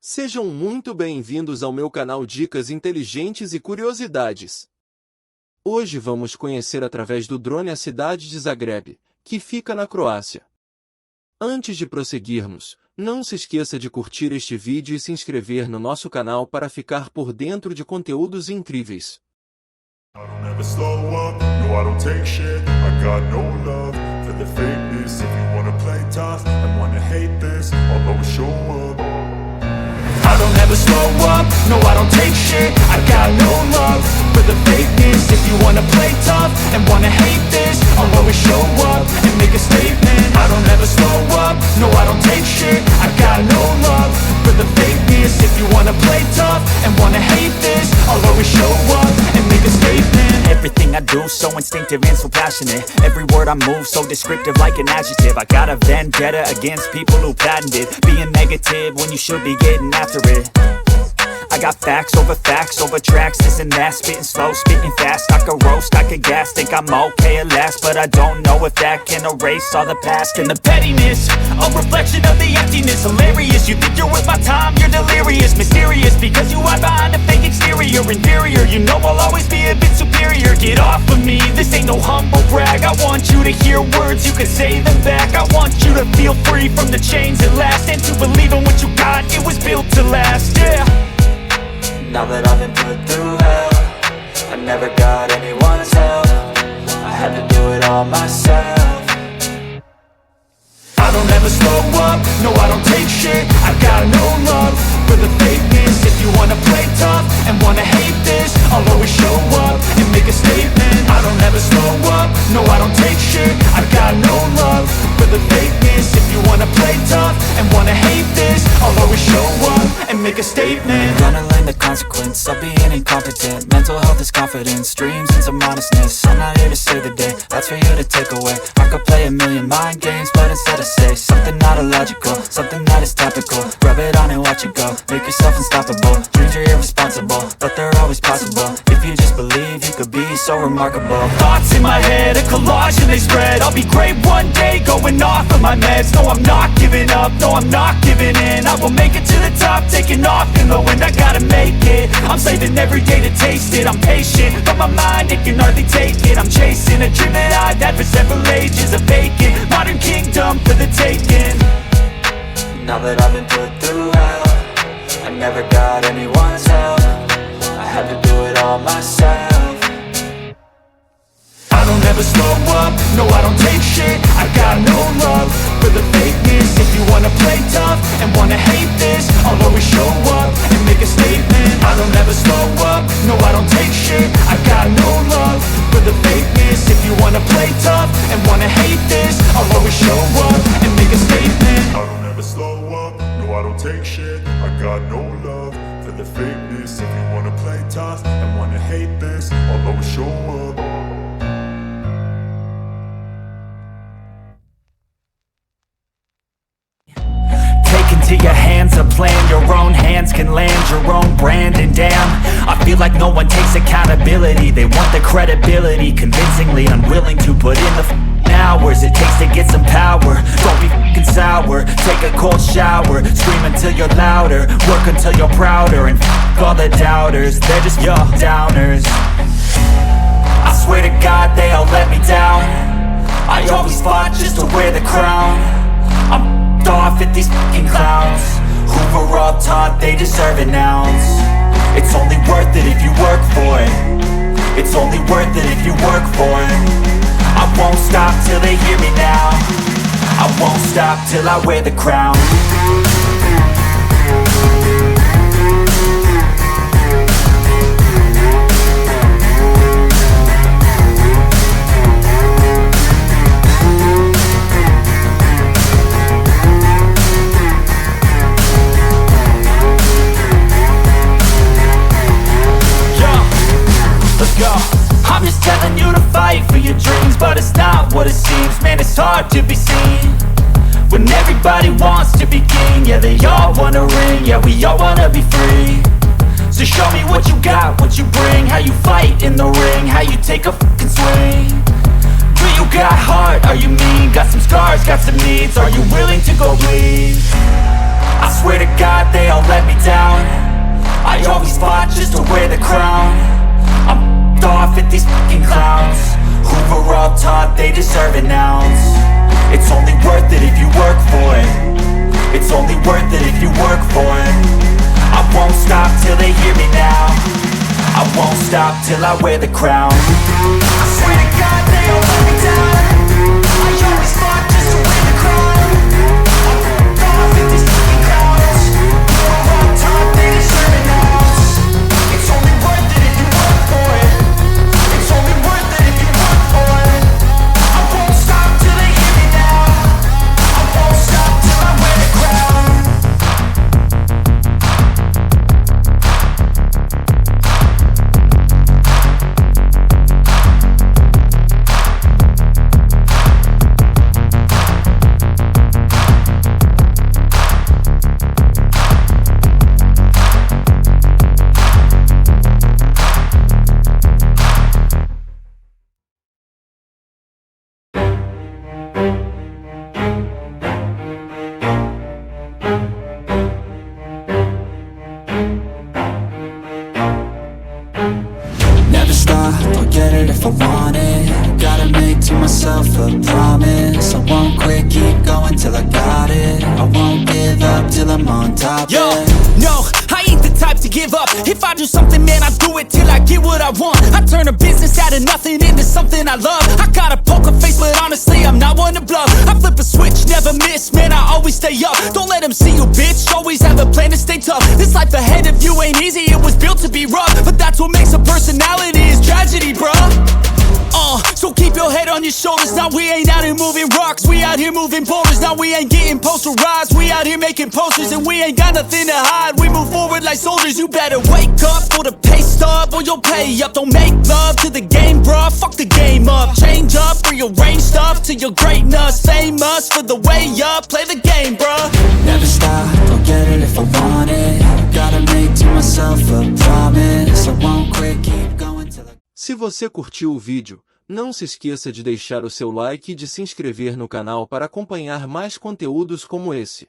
Sejam muito bem-vindos ao meu canal Dicas Inteligentes e Curiosidades. Hoje vamos conhecer através do drone a cidade de Zagreb, que fica na Croácia. Antes de prosseguirmos, não se esqueça de curtir este vídeo e se inscrever no nosso canal para ficar por dentro de conteúdos incríveis. I don't ever slow up, no I don't take shit. I got no love for the fakeness. If you wanna play tough and wanna hate this, I'll always show up. I don't ever slow up, no I don't take shit. I got no love for the fakeness. If you wanna play tough and wanna hate this, I'll always show up and make a statement. I don't ever slow up, no I don't take shit. I got no love for the fakeness. If you wanna play tough and wanna hate this, I'll always show up and make a statement. Everything I do so instinctive and so passionate. Every word I move so descriptive like an adjective. I got a vendetta against people who patented being negative when you should be getting after it. I got facts over tracks, this and that. Spitting slow, spitting fast, I could roast, I could gas. Think I'm okay at last, but I don't know if that can erase all the past. And the pettiness, a reflection of the emptiness. Hilarious, you think you're worth my time, you're delirious. Mysterious, because you hide behind a fake exterior. Inferior, you know I'll always be a bit superior. Get off of me, this ain't no humble brag. I want you to hear words, you can say them back. I want you to feel free from the chains at last, and to believe in what you got, it was built to last, yeah. Now that I've been put through hell, I never got anyone's help. I had to do it all myself. I don't ever slow up, no I don't take shit. I got no love for the fakeness. If you wanna play tough and wanna hate this, I'll always show up and make a statement. I don't ever slow up, no I don't take shit. I got no love for the fakeness. If you wanna play tough and wanna hate this, I'll always show up and make a statement. Gonna learn the consequence of being incompetent. Mental health is confidence, dreams and some honestness. I'm not here to save the day, that's for you to take away. I could play a million mind games, but instead I say something not illogical, something that is topical. Rub it on and watch it go, make yourself unstoppable. Dreams are irresponsible, but they're always possible. If you just believe, you could be so remarkable. Thoughts in my head, a collage and they spread. I'll be great one day, going off of my meds. No, I'm not giving up, no, I'm not giving in. I will make it to the top, taking off in the wind. I gotta make it, I'm saving every day to taste it. I'm patient, but my mind, it can hardly take it. I'm chasing a dream that I've had for several ages. A vacant, modern kingdom for the taking. Now that I've been put through hell, I never got anyone's help. I had to do it all myself. I don't ever slow up, no I don't take shit. I got no love for the fakeness. If you wanna play tough and wanna hate this, I'll always show up and make a statement. I don't ever slow up, no I don't take shit. I got no love for the fakeness. If you wanna play tough and wanna hate this, I'll always show up and make a statement. I don't ever slow up, no I don't take shit. I got no love for the fakeness. If you wanna play tough and wanna hate this, I'll always show up. To your hands a plan, your own hands can land your own brand. And damn, I feel like no one takes accountability. They want the credibility, convincingly unwilling to put in the hours it takes to get some power. Don't be f***ing sour, take a cold shower. Scream until you're louder, work until you're prouder. And f*** all the doubters, they're just your downers. I swear to God they all let me down. I always fought just to wear the crown. I'm off at these fucking clowns who were all taught they deserve an ounce. It's only worth it if you work for it. It's only worth it if you work for it. I won't stop till they hear me now. I won't stop till I wear the crown. I'm just telling you to fight for your dreams, but it's not what it seems. Man, it's hard to be seen when everybody wants to be king. Yeah, they all wanna ring, yeah, we all wanna be free. So show me what you got, what you bring, how you fight in the ring, how you take a fucking swing. Do you got heart, are you mean? Got some scars, got some needs, are you willing to go bleed? I swear to God they all let me they deserve an ounce. It's only worth it if you work for it. It's only worth it if you work for it. I won't stop till they hear me now. I won't stop till I wear the crown. I swear to God they all let me down. I always fought just to win the crown. I'm off at these fucking crowds. We're on top, they deserve an ounce. It's only worth it if you work for it. It's only worth it if you work for it. I won't stop till they hear me now. I won't stop till I wear the crown. Never stop, I'll get it if I want it. Gotta make to myself a promise. I won't quit, keep going till I got it. I won't give up till I'm on top. Yo, yeah. no, I ain't the type to give up. If I do something, man, I do it till I get what I want. I turn a business out of nothing into something I love. I got a poker face, but honestly, I'm not one to bluff. I flip a switch, never miss, man, I always stay up. Don't let them see you, bitch, always have a plan to stay tough. This life ahead of you ain't easy, it was built to be rough. But that's what makes a personality, is tragedy, bruh. So keep your head on your shoulders. Now we ain't out here moving rocks, we out here moving boulders. Now we ain't getting posterized, we out here making posters. And we ain't got nothing to hide, we move forward like soldiers. You better wake up for the pay stub, or you'll pay up. Don't make love to the game, bruh, fuck the game up. Change up, rearrange stuff to your greatness. Famous for the way up, play the game, bruh. Never stop, I'll get it if I want it. Gotta make to myself a promise. I won't quit, keep going till I... Se você curtiu o vídeo, não se esqueça de deixar o seu like e de se inscrever no canal para acompanhar mais conteúdos como esse.